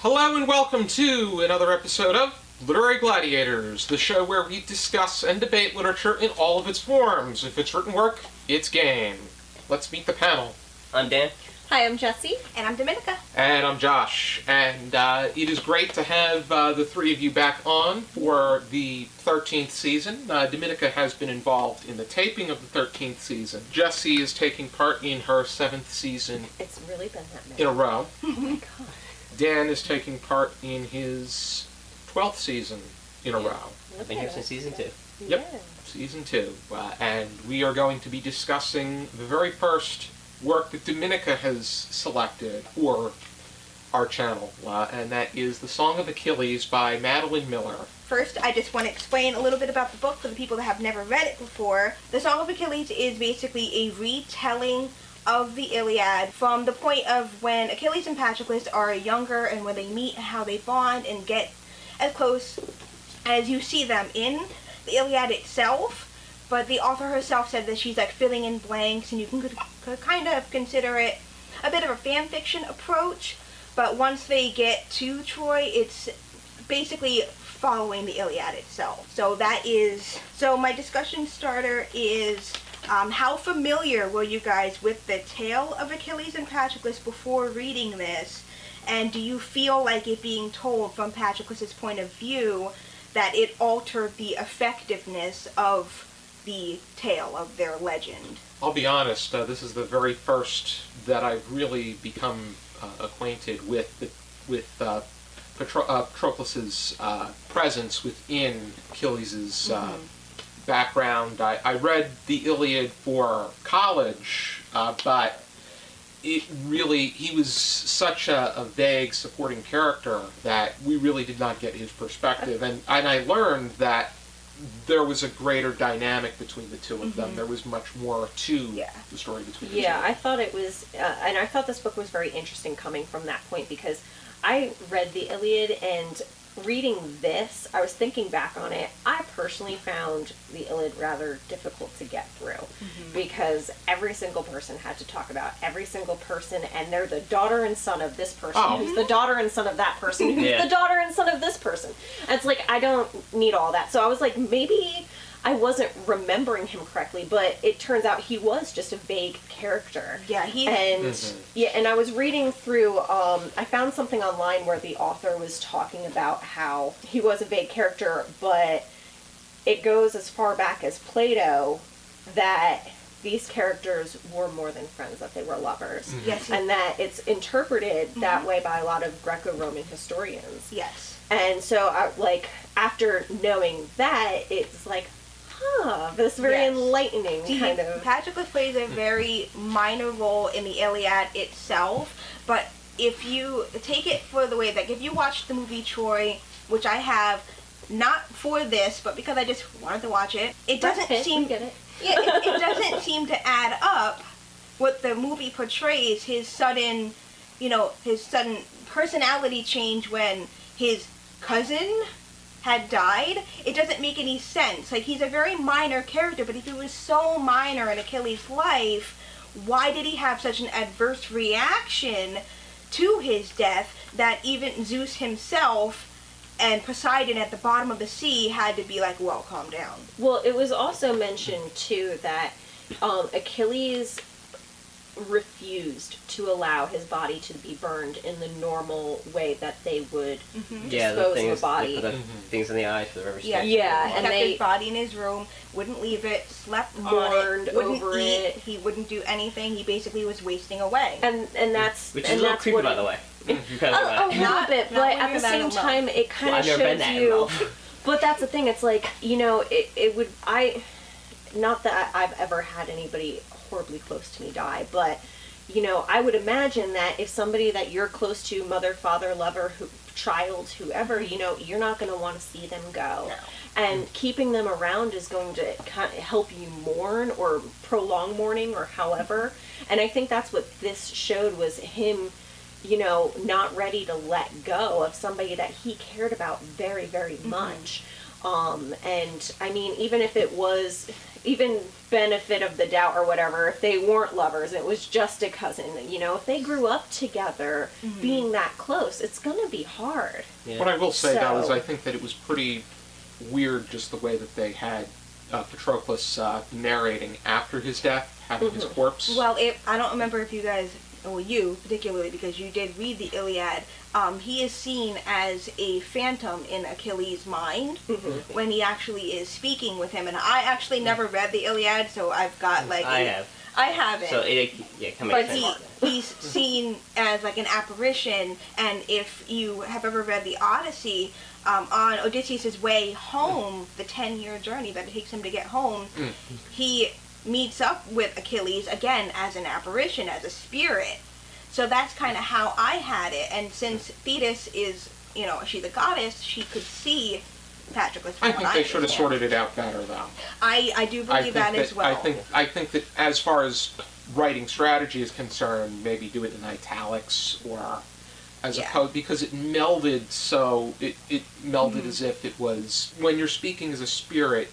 Hello and welcome to another episode of Literary Gladiators, the show where we discuss and debate literature in all of its forms. If it's written work, it's game. Let's meet the panel. I'm Dan. Hi, I'm Jesi. And I'm Dominica. And I'm Josh. And it is great to have the three of you back on for the 13th season. Dominica has been involved in the taping of the 13th season. Jesi is taking part in her 7th season. It's really been that many. In a row. Oh my god. Dan is taking part in his 12th season in a row. I've been here since season 2. Yep, Yeah. season 2. And we are going to be discussing the very first work that Dominica has selected for our channel, and that is The Song of Achilles by Madeline Miller. First, I just want to explain a little bit about the book for the people that have never read it before. The Song of Achilles is basically a retelling of the Iliad from the point of when Achilles and Patroclus are younger and when they meet and how they bond and get as close as you see them in the Iliad itself. But the author herself said that she's like filling in blanks, and you could kind of consider it a bit of a fan fiction approach. But once they get to Troy, it's basically following the Iliad itself. So my discussion starter is, how familiar were you guys with the tale of Achilles and Patroclus before reading this? And do you feel like it being told from Patroclus's point of view that it altered the effectiveness of the tale of their legend? I'll be honest, this is the very first that I've really become acquainted with Patroclus's presence within Achilles' background. I read the Iliad for college, but he was such a vague supporting character that we really did not get his perspective. And I learned that there was a greater dynamic between the two of them. There was much more to the story between the two. Yeah, I thought it was, and I thought this book was very interesting coming from that point, because I read the Iliad, and reading this, I was thinking back on it, I personally found the Iliad rather difficult to get through, because every single person had to talk about every single person, and they're the daughter and son of this person, who's the daughter and son of that person, who's the daughter and son of this person. And it's like, I don't need all that. So I was like, maybe I wasn't remembering him correctly, but it turns out he was just a vague character. Yeah, and I was reading through, I found something online where the author was talking about how he was a vague character, but it goes as far back as Plato that these characters were more than friends, that they were lovers. Yes. And that it's interpreted that way by a lot of Greco-Roman historians. Yes. And so, after knowing that, it's like, this very enlightening kind of... Patroclus plays a very minor role in the Iliad itself, but if you take it for the way that, if you watch the movie Troy, which I have, not for this, but because I just wanted to watch it, it doesn't seem... Get it. Yeah, it doesn't seem to add up what the movie portrays, his sudden personality change when his cousin had died. It doesn't make any sense. Like, he's a very minor character, but if he was so minor in Achilles' life, why did he have such an adverse reaction to his death that even Zeus himself and Poseidon at the bottom of the sea had to be like, well, calm down? Well, it was also mentioned, too, that Achilles refused to allow his body to be burned in the normal way that they would dispose of a body. They put things in the eye for the rubber stamp. Yeah, he and kept they his body in his room, wouldn't leave it, slept mourned on it, wouldn't over eat, it. he wouldn't do anything. He basically was wasting away. And that's Which is a little creepy, by the way. A little bit, but at the same time, it kind of shows you. But that's the thing. It's like, it would. Not that I've ever had anybody horribly close to me die, but I would imagine that if somebody that you're close to, mother, father, lover, child, whoever, you're not going to want to see them go. No. And keeping them around is going to kind of help you mourn or prolong mourning or however. And I think that's what this showed, was him, not ready to let go of somebody that he cared about very, very much. And I mean, even if it was, even benefit of the doubt or whatever, if they weren't lovers, it was just a cousin, you know, if they grew up together, being that close, it's gonna be hard. Yeah. What I will say, though, is So- I think that it was pretty weird just the way that they had Patroclus narrating after his death, having his corpse. Well, I don't remember if you guys, well, you particularly, because you did read the Iliad, he is seen as a phantom in Achilles' mind when he actually is speaking with him. And I actually never read the Iliad, so I've got like I haven't. So it can make but sense. he's seen as like an apparition, and if you have ever read the Odyssey, on Odysseus' way home, the 10-year journey that it takes him to get home, he meets up with Achilles again as an apparition, as a spirit. So that's kind of how I had it. And since Thetis is, you know, she's a goddess, she could see Patroclus. I think they should have sorted it out better, though. I do believe that as well. I think that as far as writing strategy is concerned, maybe do it in italics or as opposed, because it melded it melded as if it was, when you're speaking as a spirit,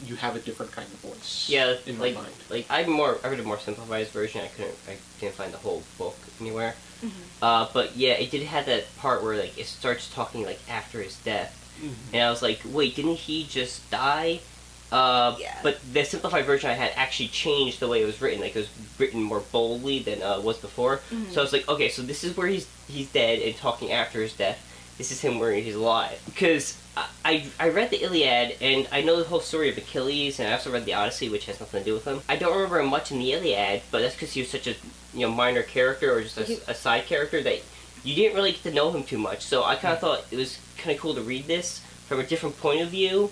you have a different kind of voice. Yeah, in my mind. Like I read a more simplified version. I didn't find the whole book anywhere. But yeah, it did have that part where like it starts talking like after his death, and I was like, wait, didn't he just die? But the simplified version I had actually changed the way it was written. Like it was written more boldly than it was before. So I was like, okay, so this is where he's dead and talking after his death. This is him where he's alive. Because I read the Iliad, and I know the whole story of Achilles, and I also read the Odyssey, which has nothing to do with him. I don't remember much in the Iliad, but that's because he was such a minor character, or just a side character, that you didn't really get to know him too much. So I kind of thought it was kind of cool to read this from a different point of view,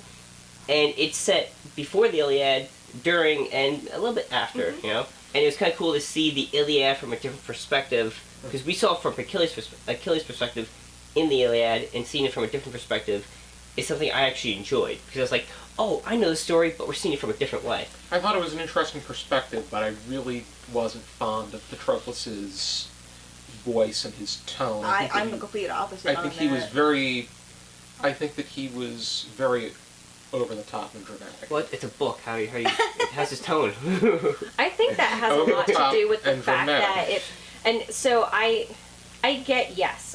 and it's set before the Iliad, during, and a little bit after, you know? And it was kind of cool to see the Iliad from a different perspective, because we saw it from Achilles' perspective in the Iliad, and seeing it from a different perspective is something I actually enjoyed, because I was like, oh, I know the story, but we're seeing it from a different way. I thought it was an interesting perspective, but I really wasn't fond of Patroclus's voice and his tone. I'm the complete opposite. I think he was very over the top and dramatic. What? It's a book. How it has his tone. I think that has a lot to do with the fact that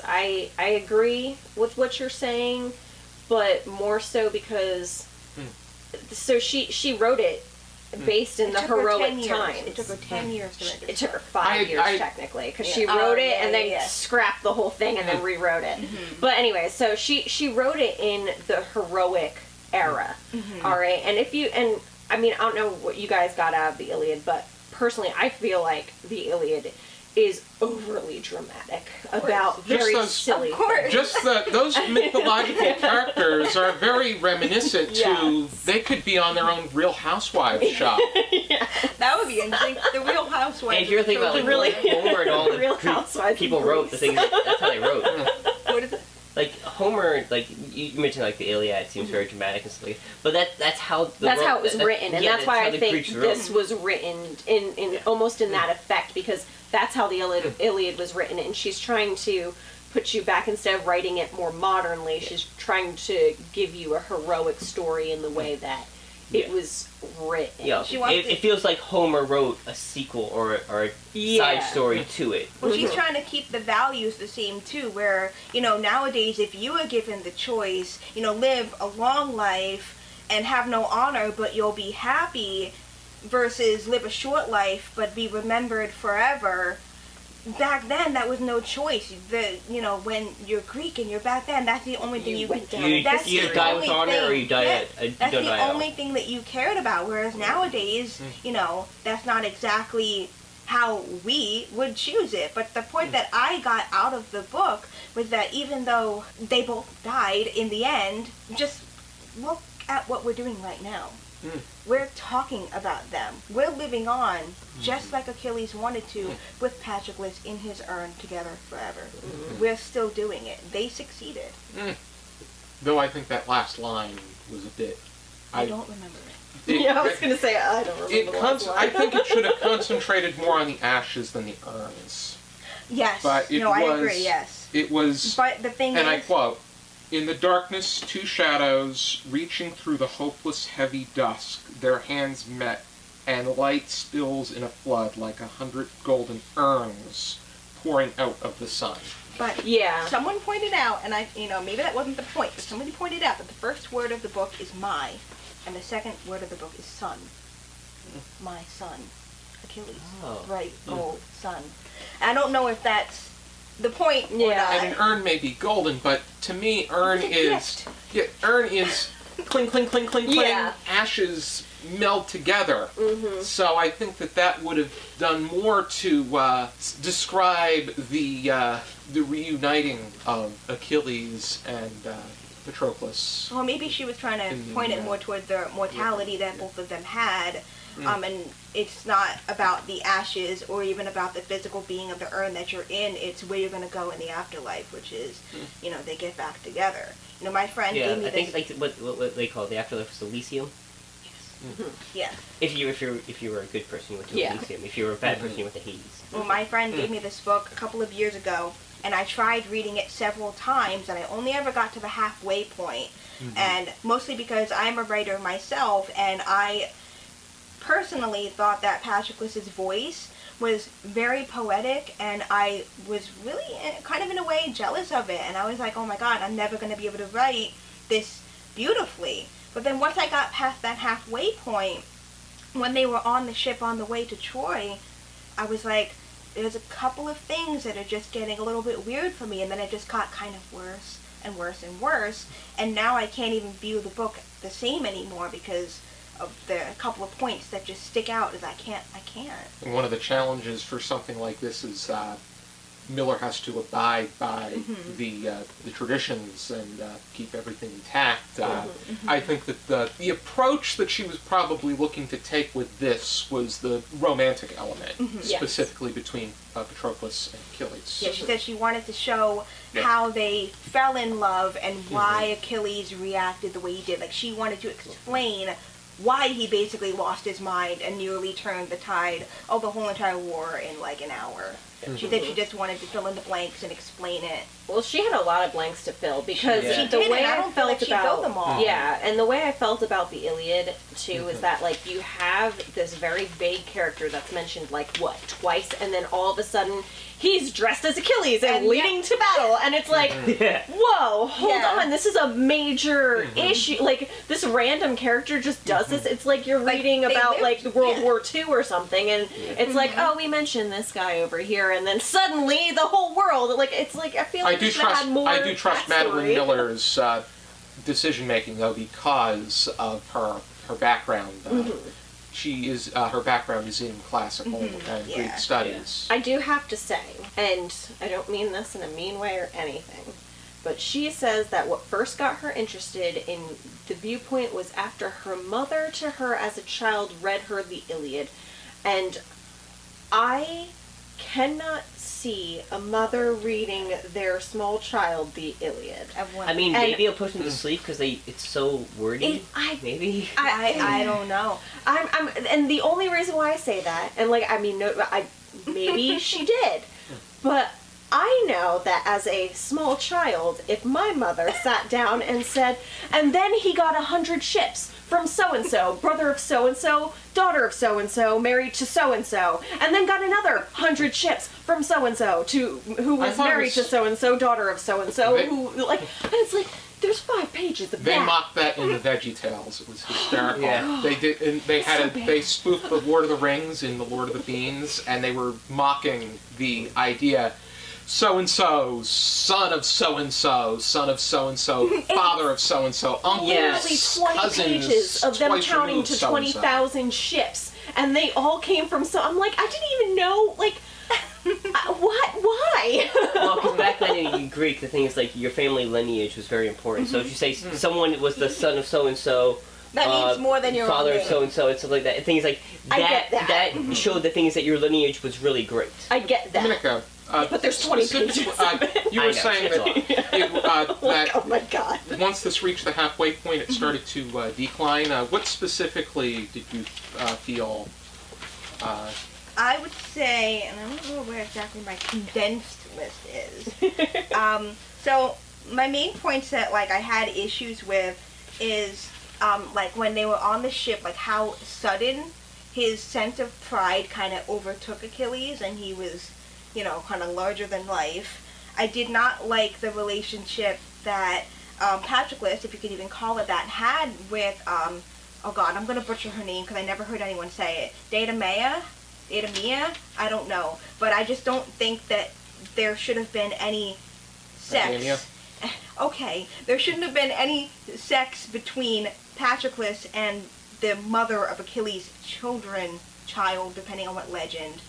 I agree with what you're saying, but more so because so she wrote it based in the heroic times. It took her 10 years to write it. It took her 5 years technically, because she wrote it and then scrapped the whole thing and then rewrote it. But anyway, so she wrote it in the heroic era. All right, and I mean, I don't know what you guys got out of the Iliad, but personally, I feel like the Iliad is overly dramatic about very silly things. Just those mythological characters are very reminiscent to, they could be on their own Real Housewives show. That would be interesting. The Real Housewives. And if you're thinking about like Homer and all the Real Housewives people wrote the things, that's how they wrote. What is it? Like Homer, like you mentioned, like the Iliad seems very dramatic and stuff. But that's how it was written, and that's why I think this wrote. was written in almost in that effect, because that's how the Iliad was written, and she's trying to put you back, instead of writing it more modernly, she's trying to give you a heroic story in the way that it was written. Yeah, it feels like Homer wrote a sequel or a side story to it. Well, she's trying to keep the values the same too, where, nowadays if you are given the choice, live a long life and have no honor, but you'll be happy, versus live a short life but be remembered forever. Back then, that was no choice. When you're Greek and you're back then, that's the only thing you could do. You die with honor, or you die that's the only thing that you cared about. Whereas nowadays, that's not exactly how we would choose it. But the point that I got out of the book was that even though they both died in the end, just look at what we're doing right now. We're talking about them. We're living on just like Achilles wanted to, with Patroclus in his urn together forever. We're still doing it. They succeeded. Though I think that last line was a bit... I don't remember it. I was going to say, I don't remember the last line. I think it should have concentrated more on the ashes than the urns. Yes. But I agree, yes. It was... But the thing and is... I quote, In the darkness, two shadows, reaching through the hopeless heavy dusk, their hands met, and light spills in a flood like 100 golden urns pouring out of the sun. But Yeah. someone pointed out, and maybe that wasn't the point, but somebody pointed out that the first word of the book is my, and the second word of the book is son. My son. Achilles. Oh. Bright, gold, sun. I don't know if that's the point or Yeah. not. And an urn may be golden, but to me, urn It's a is... Yeah, urn is cling, cling, cling, cling, cling. Yeah. Ashes meld together. Mm-hmm. So I think that would have done more to describe the reuniting of Achilles and Patroclus. Well, maybe she was trying to point it more toward the mortality that both of them had. And it's not about the ashes or even about the physical being of the urn that you're in. It's where you're going to go in the afterlife, which is, they get back together. My friend Yeah, gave me I this. think like what they call it, the afterlife is Elysium. Yeah. If you were a good person, you went to Yeah. Elysium. If you were a bad person, you went to Hades. Well, my friend gave me this book a couple of years ago, and I tried reading it several times, and I only ever got to the halfway point. And mostly because I'm a writer myself, and I personally thought that Patroclus's voice was very poetic, and I was really kind of in a way jealous of it, and I was like, oh my god, I'm never going to be able to write this beautifully. But then once I got past that halfway point, when they were on the ship on the way to Troy, I was like, there's a couple of things that are just getting a little bit weird for me, and then it just got kind of worse and worse and worse, and now I can't even view the book the same anymore because of the couple of points that just stick out as I can't. And one of the challenges for something like this is Miller has to abide by the traditions and keep everything intact. I think that the approach that she was probably looking to take with this was the romantic element, specifically between Patroclus and Achilles. Yeah, she said she wanted to show how they fell in love and why Achilles reacted the way he did. Like, she wanted to explain why he basically lost his mind and nearly turned the tide of the whole entire war in like an hour. She said she just wanted to fill in the blanks and explain it. Well, she had a lot of blanks to fill because She the did, way and I I don't feel like felt she about filled them all. Yeah, and the way I felt about the Iliad too is that like you have this very vague character that's mentioned like what twice, and then all of a sudden he's dressed as Achilles and leading to battle, and it's like, whoa, hold on, this is a major issue. Like this random character just does this. It's like you're reading about like the World War II or something, and it's like, oh, we mentioned this guy over here, and then suddenly the whole world, like it's like I feel like we should have had more. I do trust Madeline backstory. Miller's decision making though because of her background. She is her background is in classical and Greek studies. I do have to say, and I don't mean this in a mean way or anything, but she says that what first got her interested in the viewpoint was after her mother to her as a child read her the Iliad, and I cannot see a mother reading their small child the Iliad. I mean, And- maybe it'll push them to sleep because it's so wordy. Maybe. I don't know. And the only reason why I say that, and like, I mean, no, maybe she did, but I know that as a small child, if my mother sat down and said, and then he got 100 ships from so-and-so, brother of so-and-so, daughter of so-and-so, married to so-and-so, and then got another 100 ships from so-and-so who was married to so-and-so, daughter of so-and-so, who, like, and it's like, there's 5 pages of They that. mocked that in the Veggie Tales. It was hysterical. Yeah. They did, and they spoofed the Lord of the Rings in the Lord of the Beans, and they were mocking the idea. So-and-so, son of so-and-so, son of so-and-so, father of so-and-so, uncle, Literally 20 cousins, pages of them twice counting removed to so-and-so. 20,000 ships, and they all came from I'm like, I didn't even know, like, what? Why? Well, because back then in Greek, the thing is like your family lineage was very important. So if you say someone was the son of so and so, That means more than your father own of name. so and so, and stuff like that. And things like I that. get that. That showed the things that your lineage was really great. I get that. Dominica, But there's 20 specifically, pages of it. you I were know, saying it's that, Like, oh that my god. once this reached the halfway point, it started to decline. What specifically did you feel? I would say, and I don't know where exactly my condensed list is. So my main points that like I had issues with is like when they were on the ship, like how sudden his sense of pride kind of overtook Achilles, and he was, you know, kind of larger than life. I did not like the relationship that Patroclus, if you could even call it that, had with oh god, I'm gonna butcher her name because I never heard anyone say it. Datamea, I don't know, but I just don't think that there should have been any sex. Dania? Okay, there shouldn't have been any sex between Patroclus and the mother of Achilles' child, depending on what legend.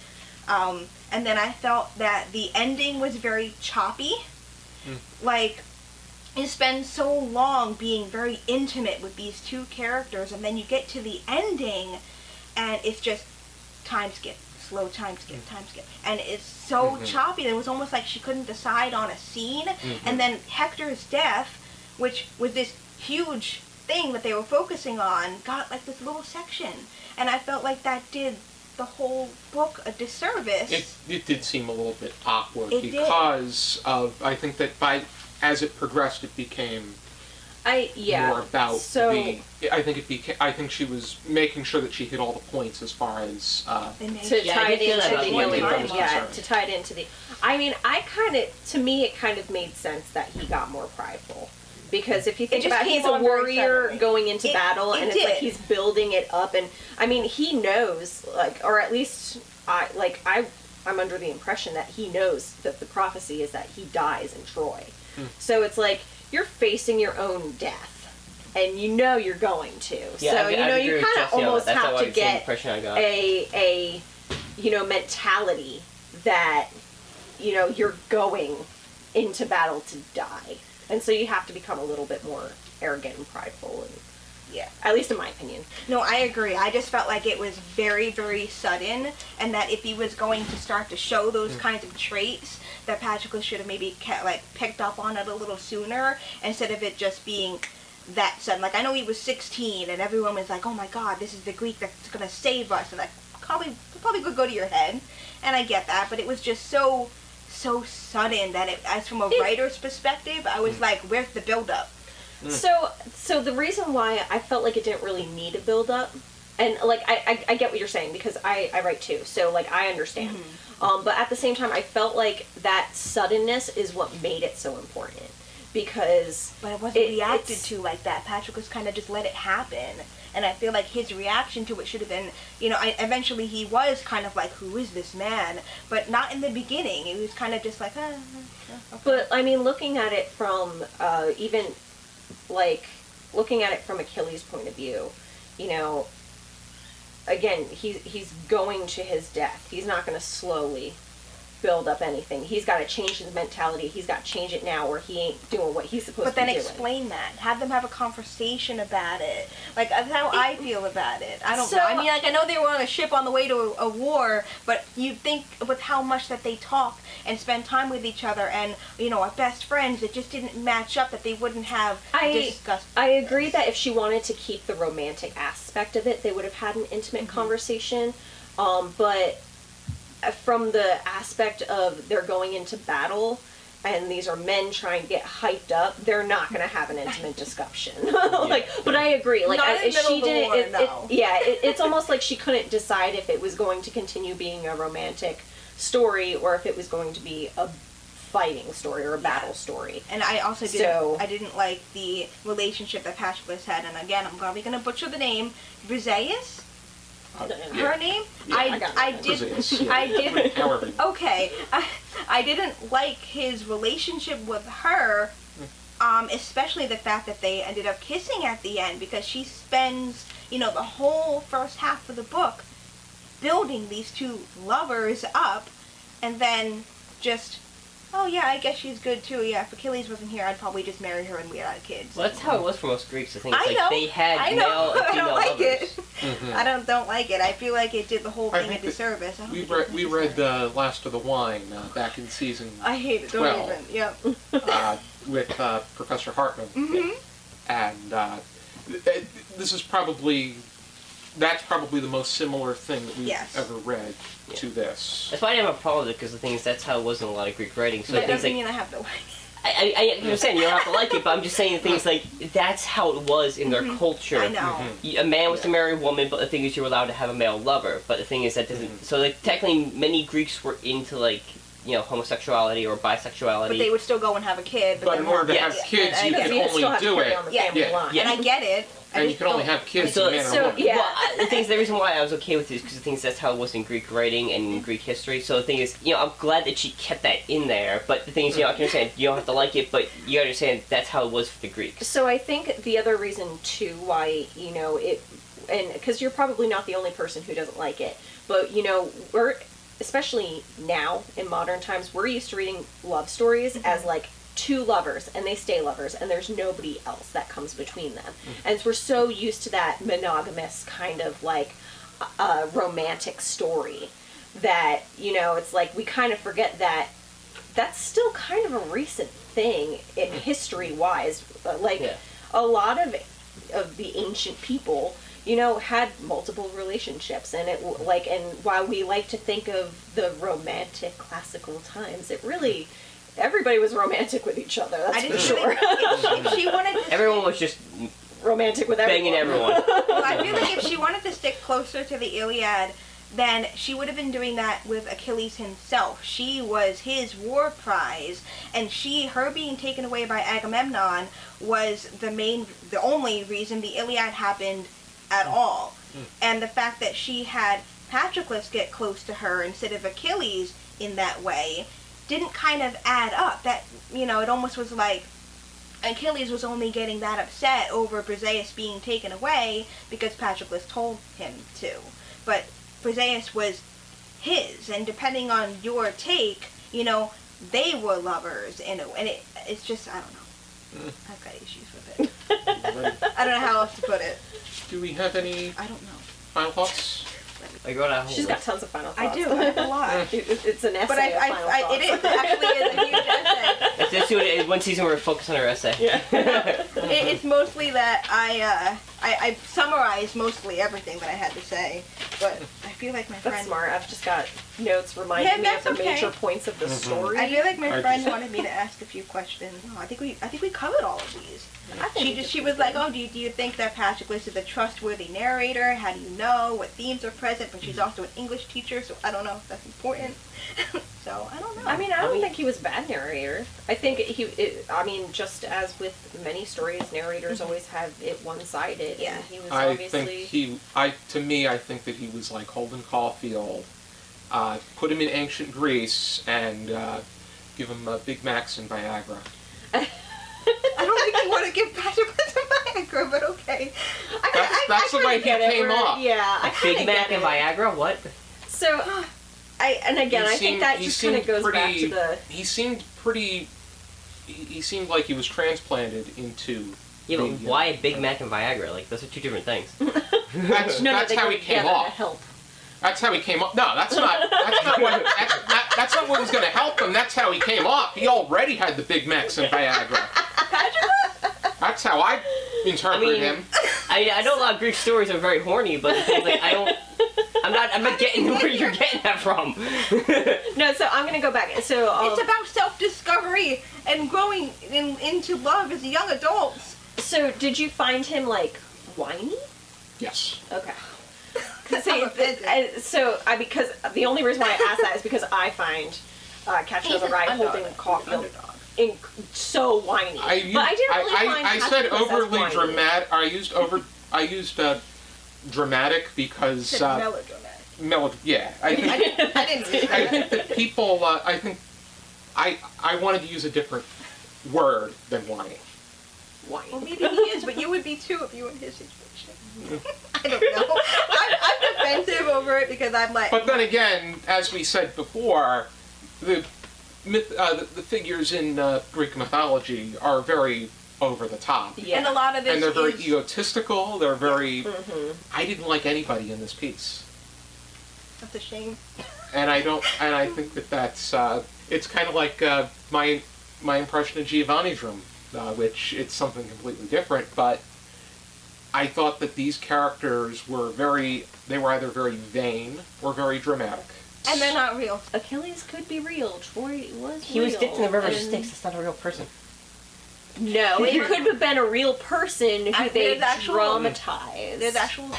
And then I felt that the ending was very choppy. Like, you spend so long being very intimate with these two characters, and then you get to the ending, and it's just time skip, slow time skip, and it's so choppy. It was almost like she couldn't decide on a scene. And then Hector's death, which was this huge thing that they were focusing on, got like this little section, and I felt like that did the whole book a disservice. It did seem a little bit awkward It because of, I think that as it progressed, it became more about I think she was making sure that she hit all the points as far as to tie it into the Iliad. Yeah, to tie it into the. I mean, to me, it kind of made sense that he got more prideful. Because if you think about it, he's a warrior going into battle, and it's like he's building it up, and I mean, he knows, like, or at least I'm under the impression that he knows that the prophecy is that he dies in Troy. So it's like you're facing your own death, and you know you're going to. Yeah, so you kind of almost have to get a mentality that you're going into battle to die. And so you have to become a little bit more arrogant and prideful, and at least in my opinion. No, I agree. I just felt like it was very, very sudden, and that if he was going to start to show those kinds of traits, that Patroclus should have maybe picked up on it a little sooner, instead of it just being that sudden. Like, I know he was 16, and everyone was like, oh my god, this is the Greek that's going to save us, and that probably could go to your head, and I get that, but it was just so sudden that as from a writer's perspective, I was like, where's the build-up? So the reason why I felt like it didn't really need a build-up, and like I get what you're saying, because I write too, so like I understand. But at the same time, I felt like that suddenness is what made it so important, because but it wasn't reacted to like that. Patroclus kind of just let it happen. And I feel like his reaction to it should have been, eventually he was kind of like, who is this man? But not in the beginning. It was kind of just like, okay. But, I mean, looking at it from, looking at it from Achilles' point of view, again, he's going to his death. He's not going to slowly build up anything. He's got to change his mentality. He's got to change it now, or he ain't doing what he's supposed to be doing. But then explain that. Have them have a conversation about it. Like, that's how I feel about it. I don't know. I mean, like, I know they were on a ship on the way to a war, but you'd think with how much that they talk and spend time with each other and, are best friends, it just didn't match up, that they wouldn't have discussed. I agree that if she wanted to keep the romantic aspect of it, they would have had an intimate conversation. But from the aspect of they're going into battle and these are men trying to get hyped up, they're not going to have an intimate discussion. But I agree. Like, it's almost like she couldn't decide if it was going to continue being a romantic story or if it was going to be a fighting story or a battle story. And I also didn't like the relationship that Patroclus had, and again, I'm probably going to butcher the name, Briseis? Her name? Yeah, I didn't. Okay, I didn't like his relationship with her, especially the fact that they ended up kissing at the end, because she spends, the whole first half of the book building these two lovers up, and then just, oh yeah, I guess she's good too. Yeah, if Achilles wasn't here, I'd probably just marry her and we had kids. Well, that's how it was for most Greeks. I think it's they had I male and female don't like lovers. it. I don't like it. I feel like it did the whole thing a disservice. We read Last of the Wine back in season I hate it. 12, Don't even. Yep. with Professor Hartman, and this is that's probably the most similar thing that we've ever read to this. That's why I didn't have a problem with it, because the thing is, that's how it was in a lot of Greek writing. So that things doesn't mean I have to like I understand you don't have to like it, but I'm just saying the thing is, like, that's how it was in their culture. I know. A man was to marry a woman, but the thing is, you were allowed to have a male lover. But the thing is, that doesn't. So, like, technically, many Greeks were into, like, homosexuality or bisexuality. But they would still go and have a kid. But in order to have kids, you can only do it. Yeah. And I get it. And you can only have kids, So- man so, or woman. yeah. Well, the thing is, the reason why I was okay with this is because the thing is, that's how it was in Greek writing and in Greek history. So the thing is, I'm glad that she kept that in there. But the thing is, I can understand you don't have to like it, but you understand that's how it was for the Greeks. So I think the other reason too why it, and because you're probably not the only person who doesn't like it, but we're, especially now in modern times, we're used to reading love stories as like two lovers and they stay lovers and there's nobody else that comes between them. And we're so used to that monogamous kind of like romantic story that it's like we kind of forget that that's still kind of a recent thing in history wise. A lot of the ancient people had multiple relationships, and and while we like to think of the romantic classical times, it really, everybody was romantic with each other, that's for sure. If she wanted to Everyone was just romantic with everyone. banging everyone. well, I feel like if she wanted to stick closer to the Iliad, then she would have been doing that with Achilles himself. She was his war prize, and her being taken away by Agamemnon was the only reason the Iliad happened at all. And the fact that she had Patroclus get close to her instead of Achilles in that way didn't kind of add up. That, it almost was like Achilles was only getting that upset over Briseis being taken away because Patroclus told him to. But Briseis was his, and depending on your take, they were lovers, and it's just, I don't know. I've got issues with it. I don't know how else to put it. Do we have any I don't know. final thoughts? I wrote out a whole She's got list. tons of final thoughts. I do. I have a lot. It's an essay But of final thoughts. it is. It actually is a huge essay. Let's do it. One season where we focus on our essay. Yeah. It's mostly that I summarized mostly everything that I had to say, but I feel like my That's friend... smart. I've just got notes reminding me of that's the okay. major points of the story. I feel like my I friend just- wanted me to ask a few questions. No, I think we covered all of these. I think She was like, "Oh, do you think that Patroclus is a trustworthy narrator? How do you know what themes are present?" But she's also an English teacher, so I don't know if that's important. So I don't know. I mean, I don't think he was a bad narrator. I think just as with many stories, narrators always have it one-sided. Yeah. And he was I obviously... think I think that he was like Holden Caulfield. Put him in ancient Greece and give him Big Macs and Viagra. I don't think you want to give Patroclus a Viagra, but okay. That's the way he came up. Yeah, I Big kinda Mac get and it. Viagra? What? So, I think that He just kind of seemed goes back pretty- to the... He seemed pretty. He seemed like he was transplanted into. Yeah, but the, why Big Mac and Viagra? Like, those are two different things. That's No, that's they how go he came together to up. help. That's how he came up. No, that's not. That's not what was going to help him. That's how he came up. He already had the Big Macs and Viagra. That's how I interpret him. I know a lot of Greek stories are very horny, but the thing is, like, I'm not getting where you're getting that from. No, so I'm going to go back. So, It's about self-discovery and growing into love as young adults. so did you find him, like, whiny? Yes. Okay. I'm offended. Because the only reason why I asked that is because I find Catcher in the Rye holding Caulfield so whiny. I but I didn't really find I said Patroclus as overly whiny. dramatic. I used dramatic because Said melodramatic. yeah. I think I didn't use I that. think that people. I wanted to use a different word than whiny. Whiny. Well, maybe he is, but you would be too if you were in his situation. I don't know. I'm defensive over it because I'm like... But then again, as we said before, the figures in Greek mythology are very over the top. Yeah. And a lot of this And they're very is... egotistical. They're very. I didn't like anybody in this piece, That's a shame. and I don't. And I think that that's. It's kind of like my impression of Giovanni's room, which it's something completely different. But I thought that these characters were very. They were either very vain or very dramatic. And they're not real. Achilles could be real. Troy was He real. was dipped in the river and- Styx. That's not a real person. No, it could have been a real person who they There's actual- dramatized. There's actually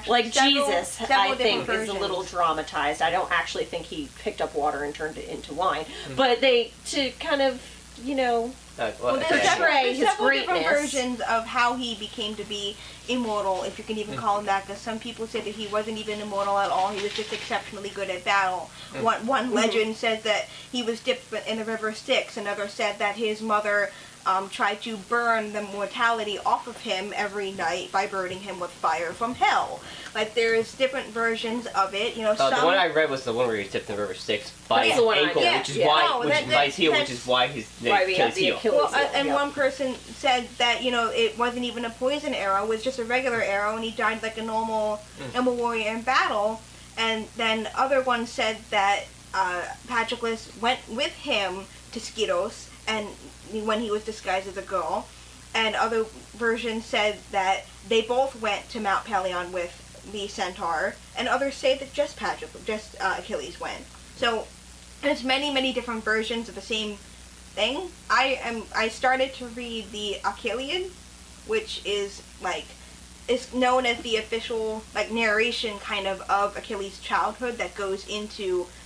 like several- Jesus, several I different think, is a versions. little dramatized. I don't actually think he picked up water and turned it into wine. But they, to kind of, Well, there's okay. portray several, his several different greatness. versions of how he became to be immortal, if you can even call him that, because some people say that he wasn't even immortal at all. He was just exceptionally good at battle. One legend says that he was dipped in the river Styx. Another said that his mother tried to burn the mortality off of him every night by burning him with fire from hell. Like, there's different versions of it. You know, The one I read was the one where he was dipped in the river Styx by That's his the one I ankle, did. which is Yeah. why, No, which is by his heel, which is why his Why we have Achilles the heel. Achilles. Well, and yeah. one person said that, it wasn't even a poison arrow, it was just a regular arrow, and he died like a normal warrior in battle. And then other ones said that Patroclus went with him to Skiros, and when he was disguised as a girl. And other versions said that they both went to Mount Pelion with the centaur, and others say that just Achilles went. So there's many different versions of the same thing. I started to read the Achilles, which is is known as the official narration kind of Achilles' childhood that goes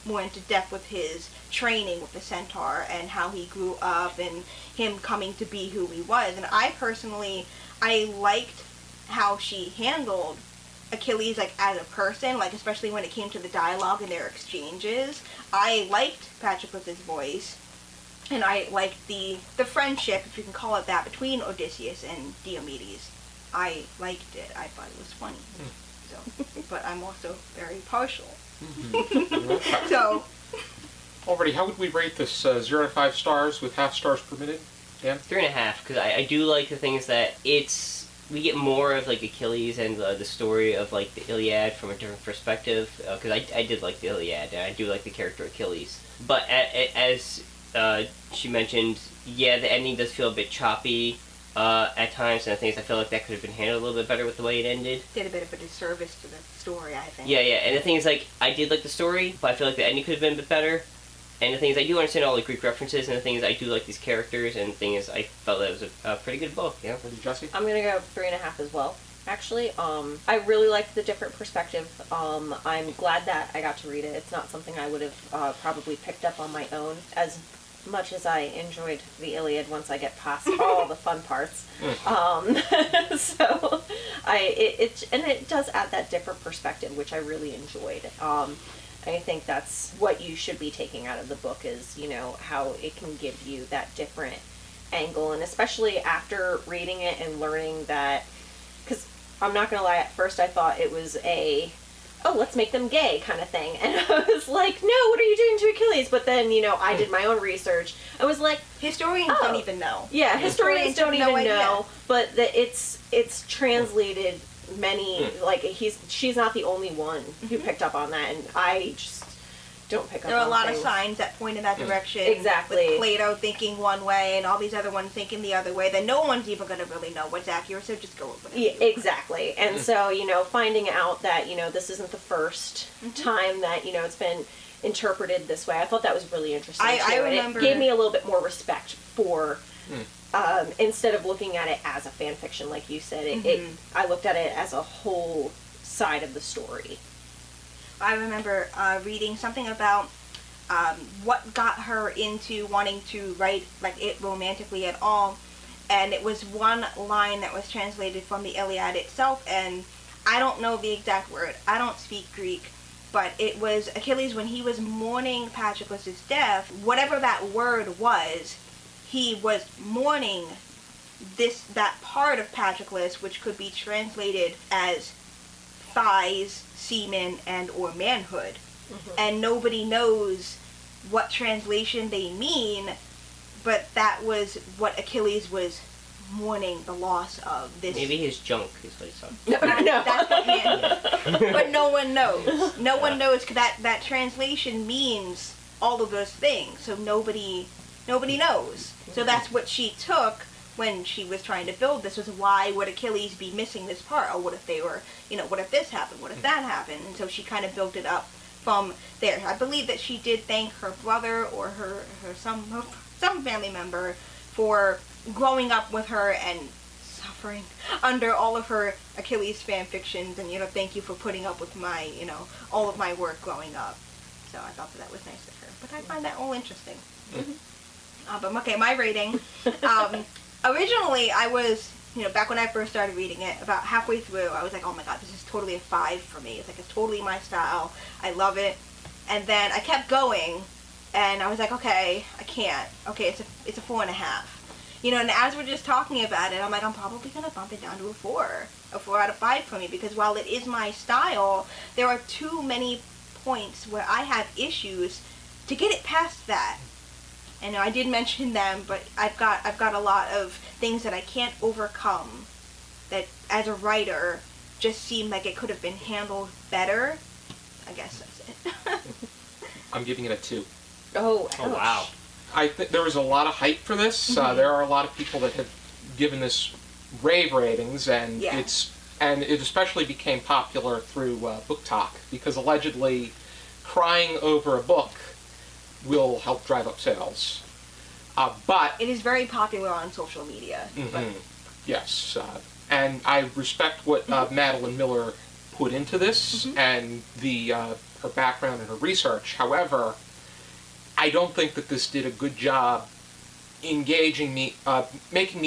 more into depth with his training with the centaur and how he grew up and him coming to be who he was. And I liked how she handled Achilles as a person, especially when it came to the dialogue and their exchanges. I liked Patroclus' voice, and I liked the friendship, if you can call it that, between Odysseus and Diomedes. I liked it. I thought it was funny. So, but I'm also very partial. So, Alrighty, how would we rate this 0 to 5 stars with half stars per minute? Dan? 3.5, because I do like the things that we get more of Achilles and the story of the Iliad from a different perspective, because I did like the Iliad and I do like the character Achilles. But as she mentioned, yeah, the ending does feel a bit choppy at times, and the things I feel like that could have been handled a little bit better with the way it ended. did a bit of a disservice to the story, I think. Yeah, and the thing is, I did like the story, but I feel like the ending could have been a bit better. And the thing is, I do understand all the Greek references, and the thing is, I do like these characters, and the thing is, I felt that it was a pretty good book, yeah. What did Jesi? I'm gonna go 3.5 as well. Actually, I really liked the different perspective. I'm glad that I got to read it. It's not something I would have probably picked up on my own, as much as I enjoyed the Iliad once I get past all the fun parts. So it does add that different perspective, which I really enjoyed. I think that's what you should be taking out of the book is, how it can give you that different angle. And especially after reading it and learning that, because I'm not going to lie, at first I thought it was let's make them gay kind of thing. And I was like, no, what are you doing to Achilles? But then, I did my own research. I was like, Historians don't even know. yeah, historians don't have no even idea. know, but it's translated many, she's not the only one who picked up on that, and I just don't pick up on There are a lot things. of signs that point in that direction. Exactly. With Plato thinking one way and all these other ones thinking the other way, that no one's even going to really know what's accurate, so just go with it. Yeah, exactly. And so, finding out that, this isn't the first time that, it's been interpreted this way, I thought that was really interesting, I too. remember- And it gave me a little bit more respect for, instead of looking at it as a fan fiction, like you said, I looked at it as a whole side of the story. I remember reading something about what got her into wanting to write it romantically at all, and it was one line that was translated from the Iliad itself, and I don't know the exact word. I don't speak Greek, but it was Achilles when he was mourning Patroclus' death. Whatever that word was, he was mourning that part of Patroclus, which could be translated as thighs, semen, and or manhood. And nobody knows what translation they mean, but that was what Achilles was mourning the loss of. This Maybe his junk is what he's talking that's what man. But no one knows. No one knows, because that translation means all of those things, so nobody knows. So that's what she took when she was trying to build this, was why would Achilles be missing this part? Or what if they were, what if this happened? What if that happened? And so she kind of built it up from there. I believe that she did thank her brother or some family member for growing up with her and suffering under all of her Achilles fan fictions, and thank you for putting up with my all of my work growing up. So I thought that was nice of her. But I find that all interesting. But okay, my rating. Originally, I was, back when I first started reading it, about halfway through, I was like, oh my god, this is totally a 5 for me. It's like, it's totally my style. I love it. And then I kept going, and I was like, okay, I can't. Okay, it's a 4.5. And as we're just talking about it, I'm like, I'm probably going to bump it down to a 4 out of 5 for me, because while it is my style, there are too many points where I have issues to get it past that. I know I did mention them, but I've got a lot of things that I can't overcome that, as a writer, just seem like it could have been handled better. I guess that's it. I'm giving it a 2. Oh, Oh, wow. I think there was a lot of hype for this. There are a lot of people that have given this rave ratings, and it especially became popular through Book Talk, because allegedly crying over a book will help drive up sales. But it is very popular on social media. yes, and I respect what Madeline Miller put into this and her background and her research. However, I don't think that this did a good job making me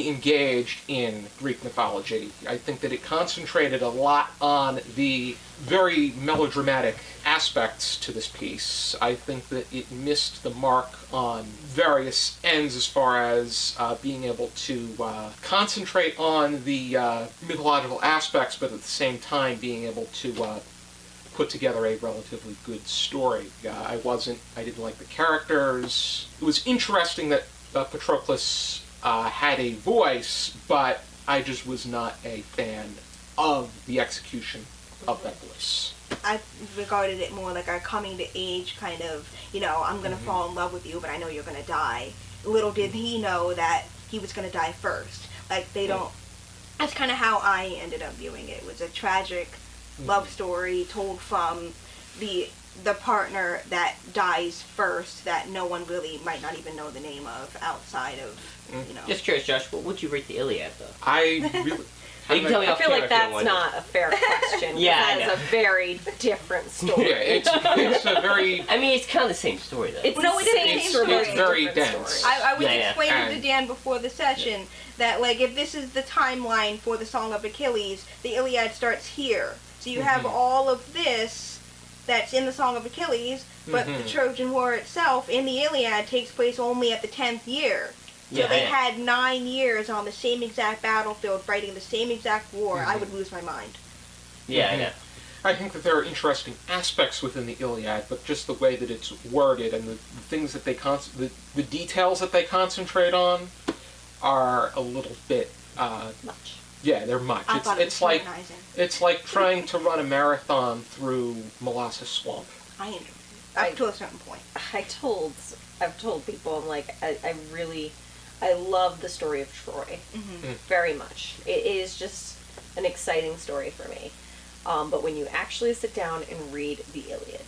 engaged in Greek mythology. I think that it concentrated a lot on the very melodramatic aspects to this piece. I think that it missed the mark on various ends as far as being able to concentrate on the mythological aspects, but at the same time being able to put together a relatively good story. I didn't like the characters. It was interesting that Patroclus had a voice, but I just was not a fan of the execution of that voice. I regarded it more like a coming to age kind of, I'm going to fall in love with you, but I know you're going to die. Little did he know that he was going to die first. Like, they don't... That's kind of how I ended up viewing it. It was a tragic love story told from the partner that dies first, that no one really might not even know the name of outside of, Just curious, Josh, what would you rate the Iliad, though? I really... You can tell me I off feel camera like if you that's want. not a fair question. Yeah, That is a very different story. Yeah, it's a very... I mean, it's kind of the same story, though. It's No, the it is same the same story. story. It's very Different dense. story. I was Yeah. explaining to Dan before the session that, like, if this is the timeline for the Song of Achilles, the Iliad starts here. So you have all of this that's in the Song of Achilles, but the Trojan War itself in the Iliad takes place only at the 10th year. So they had 9 years on the same exact battlefield fighting the same exact war. I would lose my mind. Yeah, I know. I think that there are interesting aspects within the Iliad, but just the way that it's worded and the things that they the details that they concentrate on are a little bit Much. Yeah, they're much. I thought it was organizing. It's like trying to run a marathon through molasses swamp. I enjoyed it. Up to a certain point. I've told people, I'm like, I love the story of Troy very much. It is just an exciting story for me. But when you actually sit down and read the Iliad,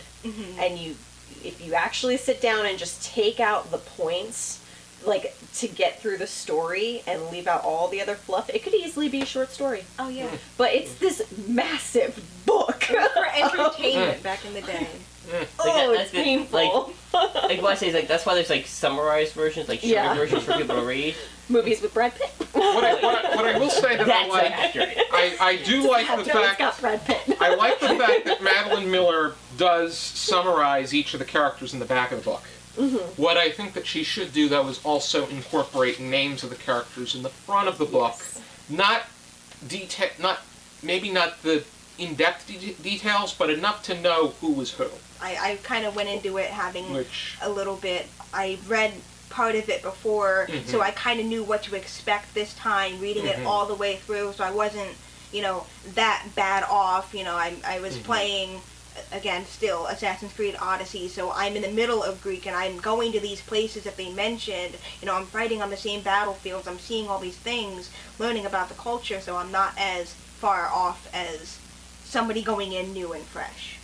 and if you actually sit down and just take out the points, like, to get through the story and leave out all the other fluff, it could easily be a short story. Oh, yeah. But it's this massive book. For entertainment back in the day. It's painful. Like what I say is, like, that's why there's, like, summarized versions, like shorter versions for people to read. Movies with Brad Pitt. What I will say that I That's like, accurate. I do like the fact got Brad Pitt. I like the fact that Madeline Miller does summarize each of the characters in the back of the book. What I think that she should do, though, is also incorporate names of the characters in the front of the book. Maybe not the in-depth details, but enough to know who was who. I kind of went into it having a little bit. I read part of it before, so I kind of knew what to expect this time, reading it all the way through, so I wasn't, that bad off. I was playing, again, still Assassin's Creed Odyssey, so I'm in the middle of Greek, and I'm going to these places that they mentioned. I'm fighting on the same battlefields, I'm seeing all these things, learning about the culture, so I'm not as far off as somebody going in new and fresh.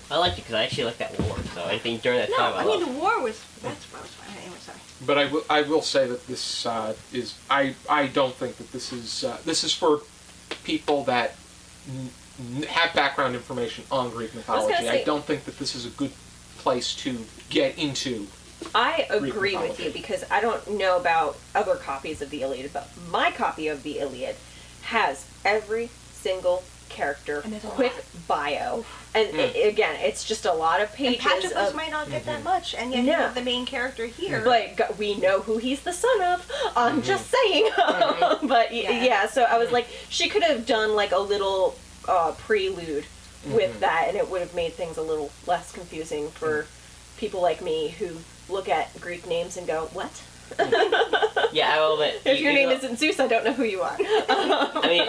I liked it because I actually liked that war. So I think during that No, time, I mean the war was that's what was fine. Anyway, sorry. But I will say that this is I don't think that this is for people that have background information on Greek mythology. I don't think that this is a good place to get into. I agree Greek with you because I don't know about other copies of the Iliad, but my copy of the Iliad has every single character, And there's a quick bio, and again, it's just a lot of And pages. Patroclus might not get that much, and yet you have the main character here. But we know who he's the son of. I'm just saying. But yeah, so I was like, she could have done like a little prelude with that, and it would have made things a little less confusing for people like me who look at Greek names and go, "What?" Yeah, I will admit. If your name isn't Zeus, I don't know who you are. I mean,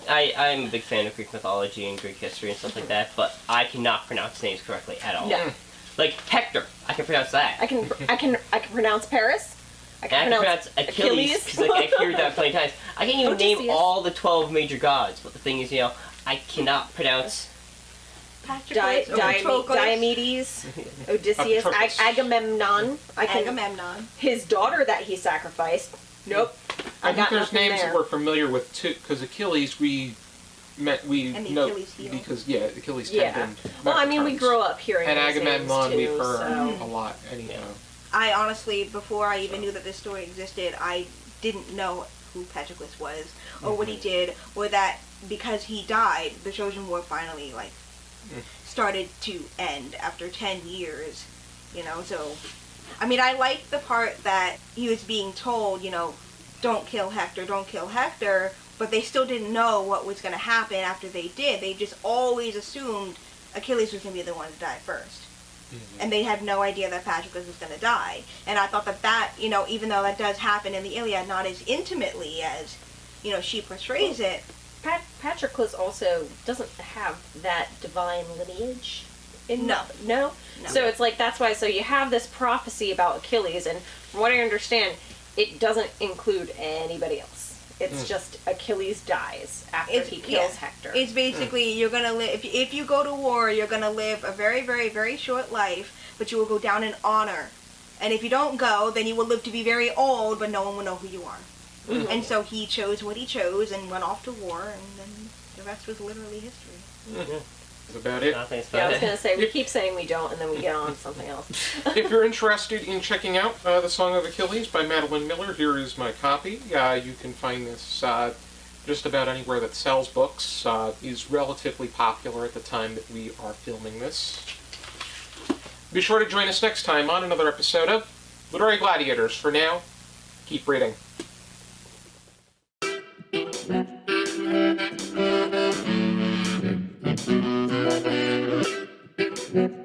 I'm a big fan of Greek mythology and Greek history and stuff like that, but I cannot pronounce names correctly at all. No. Like Hector, I can pronounce that. I can pronounce Paris. I can pronounce Achilles because like, I heard that plenty of times. I can't even name Odysseus. all the 12 major gods, but the thing is, I cannot pronounce. Diomedes, Odysseus, Agamemnon. Agamemnon. His daughter that he sacrificed. Nope. I think got there's nothing names there. that we're familiar with too, because Achilles we And the know Achilles heel. because Achilles Yeah. tendon. Well, I mean, we grew up hearing and those Agamemnon names we've too, heard so. a lot anyhow. I honestly, before I even knew that this story existed, I didn't know who Patroclus was, or what he did, or that because he died, the Trojan War finally, started to end after 10 years, so... I mean, I liked the part that he was being told, don't kill Hector, but they still didn't know what was going to happen after they did. They just always assumed Achilles was going to be the one to die first. And they had no idea that Patroclus was going to die. And I thought that, even though that does happen in the Iliad, not as intimately as, she portrays it. Patroclus also doesn't have that divine lineage. No. No? So it's like, that's why, so you have this prophecy about Achilles, and from what I understand, it doesn't include anybody else. It's just Achilles dies after he kills Hector. It's basically, you're going to live, if you go to war, you're going to live a very, very, very short life, but you will go down in honor. And if you don't go, then you will live to be very old, but no one will know who you are. And so he chose what he chose and went off to war, and then the rest was literally history. That's about it. I was going to say, we keep saying we don't, and then we get on to something else. If you're interested in checking out The Song of Achilles by Madeline Miller, here is my copy. You can find this just about anywhere that sells books. Is relatively popular at the time that we are filming this. Be sure to join us next time on another episode of Literary Gladiators. For now, keep reading. Thank you.